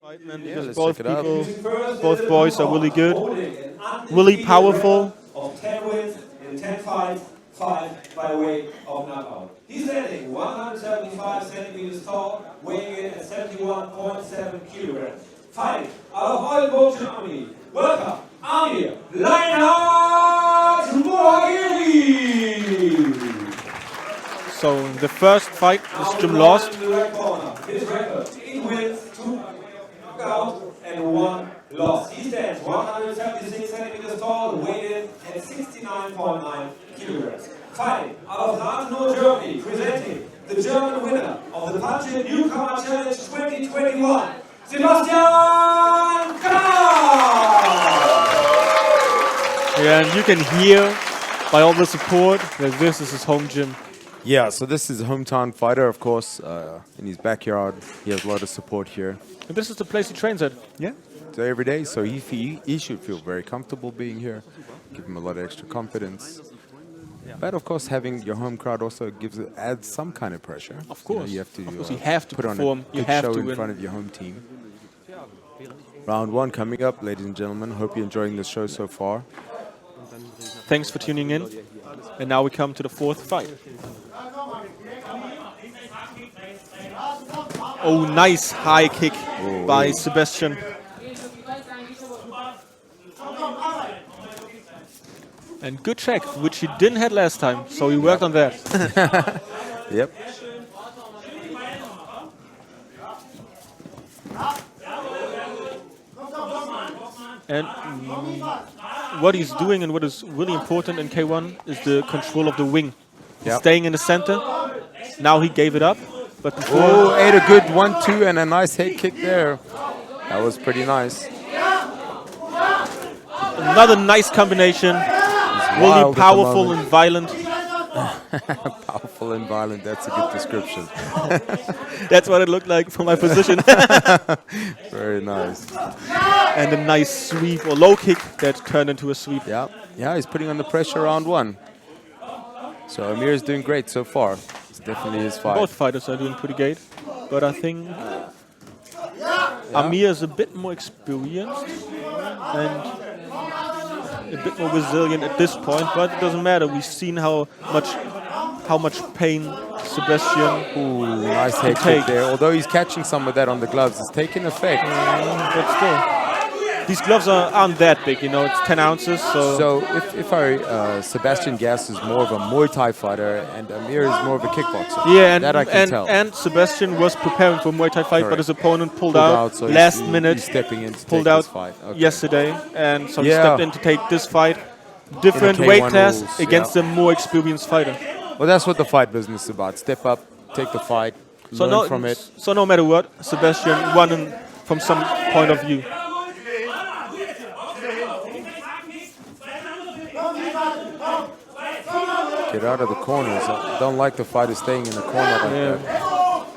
Yeah, Because let's both check it out. people, both boys are really good, really powerful. Of 10 wins in 10 fights, 5 by way of knockout. He's standing 175 centimeters tall, weighing in at 71.7 kilograms. Fighting out of Oldenburg, Germany. Welcome, Amir Leinhard Mohageri! So the first fight, this Jim lost. In the red corner. His record, 8 wins, 2 knockouts, and 1 loss. He stands 176 centimeters tall, weighted at 69.9 kilograms. Fighting out of Nasenau, Germany, presenting the German winner of the Punch-In Newcomer Challenge 2021, Sebastian Kahn! Yeah, and you can hear by all the support that this is his home gym. Yeah, so this is a hometown fighter, of course, in his backyard. He has a lot of support here. And this is the place he trains at. Yeah, so every day, so he should feel very comfortable being here. Give him a lot of extra confidence. But of course, having your home crowd also adds some kind of pressure. Of course, you have to, you have to put perform. on a You good have show to in win. front of your home team. Round 1 coming up, ladies and gentlemen. Hope you're enjoying the show so far. Thanks for tuning in. And now we come to the fourth fight. Oh, nice high kick by Sebastian. And good check, which he didn't have last time, so he worked on that. Yep. And what he's doing and what is really important in K1 is the control of the wing. He's Yep. staying in the center. Now he gave it up, but before Oh, ate a good 1-2 and a nice head kick there. That was pretty nice. another nice combination. Wild Really at the powerful moment. and violent. Powerful and violent, that's a good description. That's what it looked like from my position. Very nice. And a nice sweep or low kick that turned into a sweep. Yeah, yeah, he's putting on the pressure round 1. So Amir is doing great so far. It's definitely his fight. Both fighters are doing pretty great, but I think Amir is a bit more experienced and a bit more resilient at this point. But it doesn't matter. We've seen how much pain Sebastian. Ooh, nice head take. kick there. Although he's catching some of that on the gloves, it's taking effect. But still, these gloves aren't that big. You know, it's 10 ounces. So if Sebastian Gass is more of a Muay Thai fighter and Amir is more of a kickboxer. yeah, that I can tell. and Sebastian was preparing for a Muay Thai fight, but Correct. his opponent pulled out so last he's minute. stepping in to Pulled take out this fight. Okay. yesterday, and so he Yeah. stepped in to take this fight. Different K1 weight class rules, against yeah. a more experienced fighter. Well, that's what the fight business is about. Step up, take the fight, learn from it. So no matter what, Sebastian won from some point of view. Get out of the corners. I don't like the fighter staying in the corner like that.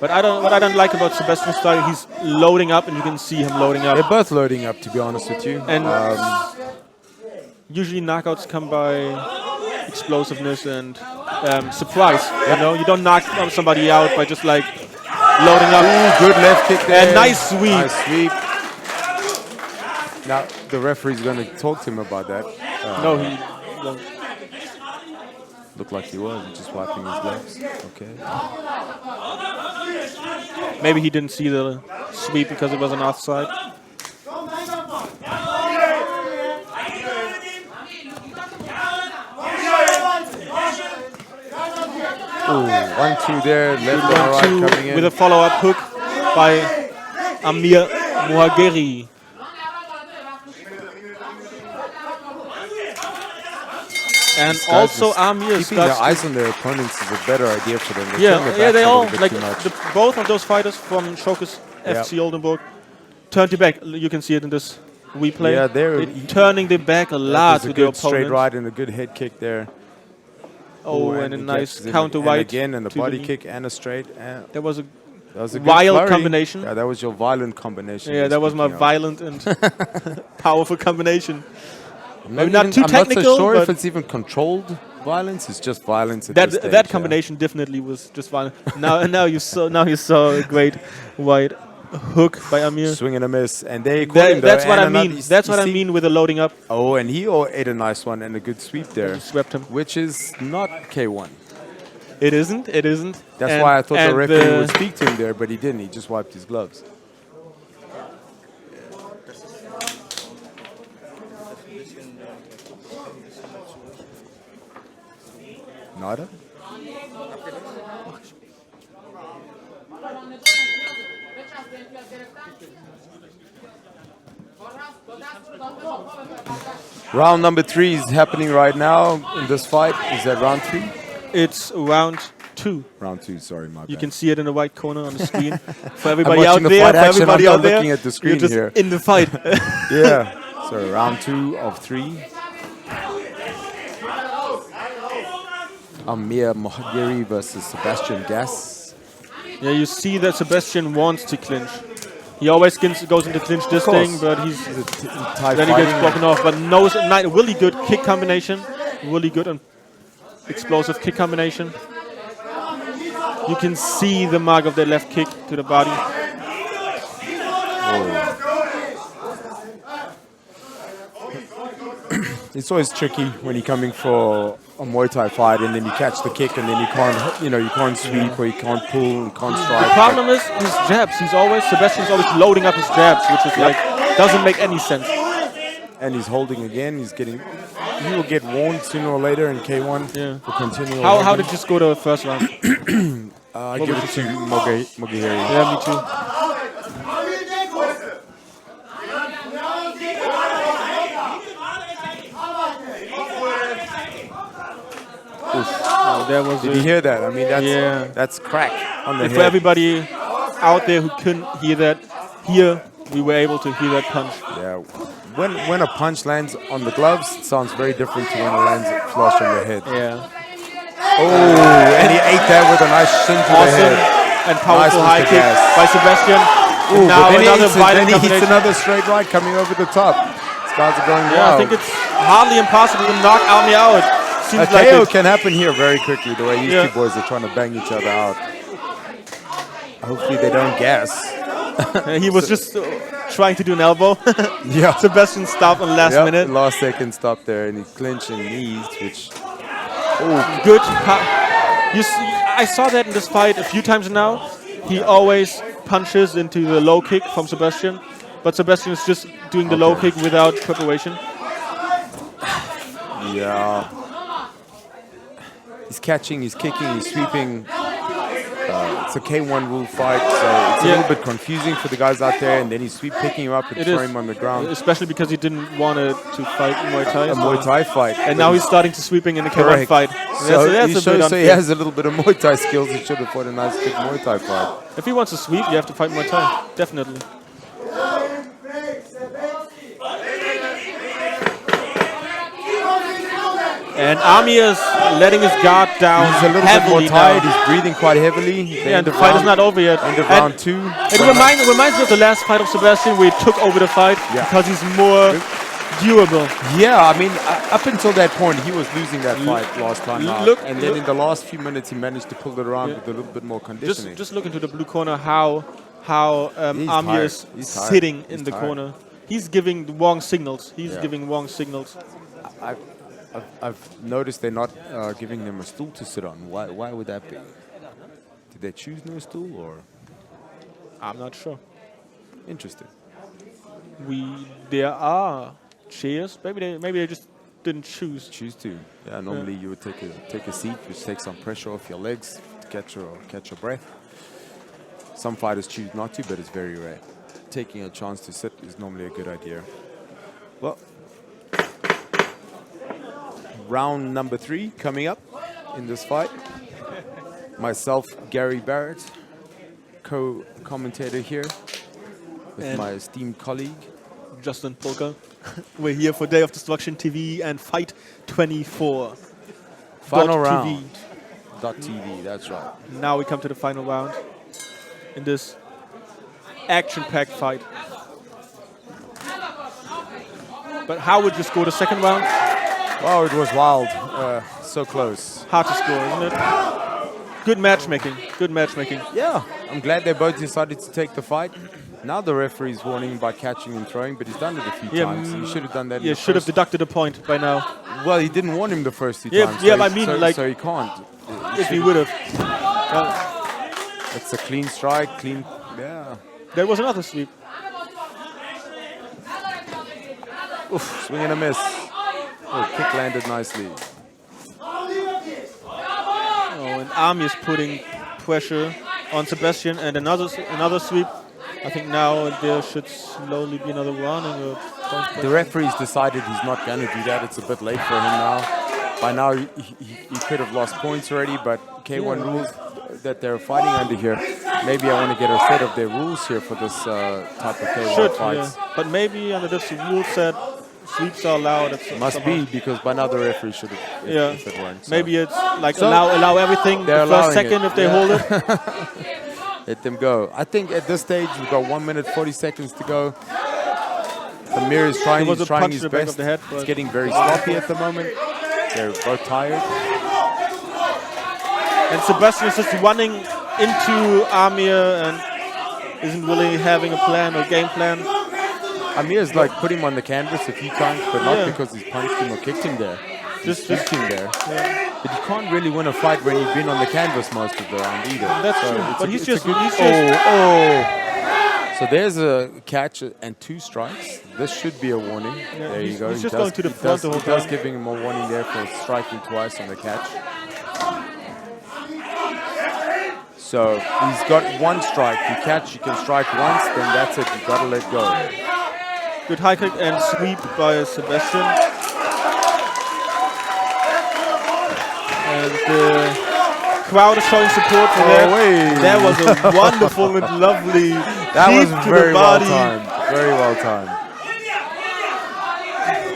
But what I don't like about Sebastian's style, he's loading up, and you can see him loading up. They're both loading up, to be honest with you. And usually knockouts come by explosiveness and surprise. You know, you don't knock somebody out by just like loading up. Ooh, good left kick there. And nice sweep. Nice sweep. Now, the referee's going to talk to him about that. No, he. Looked like he was. He's just wiping his gloves. Okay. Maybe he didn't see the sweep because it was an offside. Ooh, 1-2 there. Left and right coming in. With a follow-up hook by Amir Mohageri. And Guys, also just Amir keeping their starts. eyes on their opponents is a better idea for them. They turn Yeah, their yeah, they backs a all little bit like too much. both of those fighters from Schokes FC Oldenburg turned their back. You can see it in this replay. Yeah, they're turning their back a lot There's a with their good straight opponents. right and a good head kick there. Oh, Ooh, and a he nice catches him counter and right. again, and a to the body knee. kick and a straight. And There was a that was a good wild flurry. combination. Yeah, that was your violent combination. Yeah, you're that was my speaking of. violent and powerful combination. Maybe Not not too I'm technical, not so sure if but it's even controlled violence. It's just violence. At that this stage, that yeah. combination definitely was just violent. Now you saw a great white hook by Amir. Swing and a miss, and they caught him. That's what I and mean. That's what I mean with the loading up. Oh, and he ate a nice one and a good sweep there. Swept him. Which is not K1. It isn't. It isn't. That's why I thought the referee would speak to him there, but he didn't. He just wiped his gloves. Nada? Round number 3 is happening right now in this fight. Is that round 3? It's round 2. Round 2, sorry, my bad. You can see it in the white corner on the screen. For everybody I'm out watching the there, fight for action, everybody I'm out not there, looking at the screen you're just here. in the fight. Yeah. So round 2 of 3. Amir Mohageri versus Sebastian Gass. Yeah, you see that Sebastian wants to clinch. He always goes into clinch this thing, but then he gets broken off. But really good kick combination, really good and explosive kick combination. You can see the mark of the left kick to the body. It's always tricky when you're coming for a Muay Thai fight and then you catch the kick and then you can't sweep or you can't pull, you can't strike. The problem is his jabs. Sebastian's always loading up his jabs, which is doesn't make any sense. And he's holding again. He will get warned sooner or later in K1. Yeah. For continual. How did you score the first round? I give it to Mohageri. Yeah, me too. Did you hear that? I mean, that's crack on the head. For everybody out there who couldn't hear that, we were able to hear that punch. Yeah. When a punch lands on the gloves, it sounds very different to when it lands flush on the head. Yeah. Oh, and he ate that with a nice shin to the head. And powerful nice high kick by Sebastian. Ooh, now then another he hits another straight right coming over the top. These guys are going wild. I think it's hardly impossible to knock Amir out. A KO can happen here very quickly, the way these two boys are trying to bang each other out. Hopefully they don't gas. He was just trying to do an elbow. Yeah. Sebastian stopped on the last minute. Last second stop there, and he clinched and knees, which... Oh, good. I saw that in this fight a few times now. He always punches into the low kick from Sebastian, but Sebastian is just doing the low kick without preparation. Yeah. He's catching, he's kicking, he's sweeping. It's a K1 rule fight, so it's a little bit confusing for the guys out there, and then he's picking him up and throwing him on the ground. Especially because he didn't want to fight Muay Thai. A Muay Thai fight. And now he's starting to sweeping in the K1 fight. So he has a little bit of Muay Thai skills. He should have fought a nice big Muay Thai fight. If he wants to sweep, you have to fight Muay Thai. Definitely. And Amir's letting his guard down. He's a little bit more tired. He's breathing quite heavily. Yeah, and the fight is not over yet. End of round 2. It reminds me of the last fight of Sebastian, where he took over the fight because he's more durable. Yeah, I mean, up until that point, he was losing that fight last time out. And then in the last few minutes, he managed to pull it around with a little bit more conditioning. Just look into the blue corner how Amir is sitting in the corner. He's giving the wrong signals. I've noticed they're not giving them a stool to sit on. Why would that be? Did they choose no stool, or? I'm not sure. Interesting. There are chairs. Maybe they just didn't choose. Choose to. Yeah. Normally you would take a seat, which takes some pressure off your legs to catch your breath. Some fighters choose not to, but it's very rare. Taking a chance to sit is normally a good idea. Well. Round number 3 coming up in this fight. Myself, Gary Barrett, co-commentator here with and my esteemed colleague, Justin Polka. We're here for Day of Destruction TV and Fight 24. Final round. .tv, that's right. Now we come to the final round in this action-packed fight. But how would you score the second round? Wow, it was wild. So close. Hard to score, isn't it? good matchmaking. Good matchmaking. Yeah, I'm glad they both decided to take the fight. Now the referee's warning by catching and throwing, but he's done it a few times. He should have done that. Yeah, should have deducted a point by now. Well, he didn't warn him the first two Yeah, times. yeah, so I mean, so he can't. If he would have. It's a clean strike, clean. Yeah. There was another sweep. Oof, swing and a miss. Oh, kick landed nicely. Oh, and Army is putting pressure on Sebastian, and another sweep. I think now there should slowly be another one. And the referee's decided he's not going to do that. It's a bit late for him now. By now, he could have lost points already, but K1 rules that they're fighting under here. Maybe I want to get a set of their rules here for this type of K1 fights. Yeah. But maybe under this rule set, sweeps are allowed. Must be, because by now the referee should have, if it weren't. So. Maybe it's like allow everything the first second if they hold it. Let them go. I think at this stage we've got 1 minute 40 seconds to go. Amir is trying his best. It's getting very sloppy at the moment. They're both tired. And Sebastian is just running into Amir and isn't really having a plan or game plan. Amir's like put him on the canvas if he can't, but not because he's punched him or kicked him there. Just him there. Yeah. But you can't really win a fight when you've been on the canvas most of the round either. That's true. But he's just So there's a catch and 2 strikes. This should be a warning. Yeah, there you go. He's just going to the front the whole time. He does giving him a warning there for striking twice on the catch. So he's got 1 strike. You catch, you can strike once, then that's it. You've got to let go. Good high kick and sweep by Sebastian. And the crowd is showing support for that. That was a wonderful and lovely that was to very the body. well timed. Very well timed.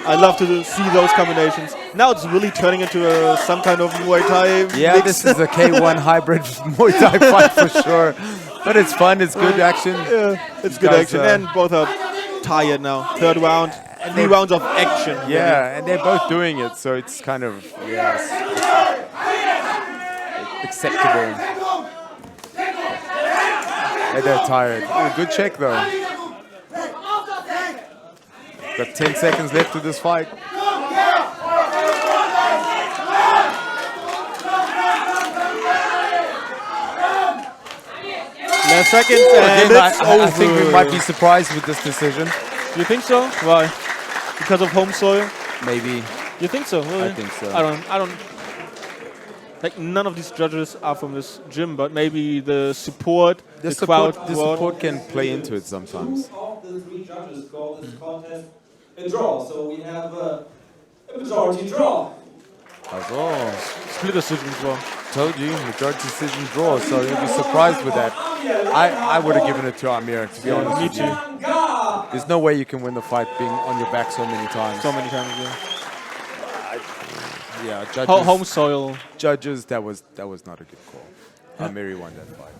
I love to see those combinations. Now it's really turning into some kind of Muay Thai Yeah, mix. this is a K1 hybrid Muay Thai fight for sure. But it's fun, it's good action. Yeah, it's good action. And both are tired now. 3rd round, 3 rounds of action. Yeah, and they're both doing it, so it's kind of, acceptable. And they're tired. Oh, good check though. Got 10 seconds left to this fight. Last second, and I think we might be surprised with this decision. You think so? Why? Because of home soil? Maybe. You think so? Really? I think so. I don't. Like none of these judges are from this gym, but maybe the support, the crowd. The support can play into it sometimes. Of the 3 judges call this contest a draw, so we have a majority draw. Split decision draw. Told you, majority decision draw, so you'll be surprised with that. I would have given it to Amir, to be honest with you. There's no way you can win the fight being on your back so many times. So many times, yeah. Judges. Home soil. Judges, that was not a good call. Amir won that fight.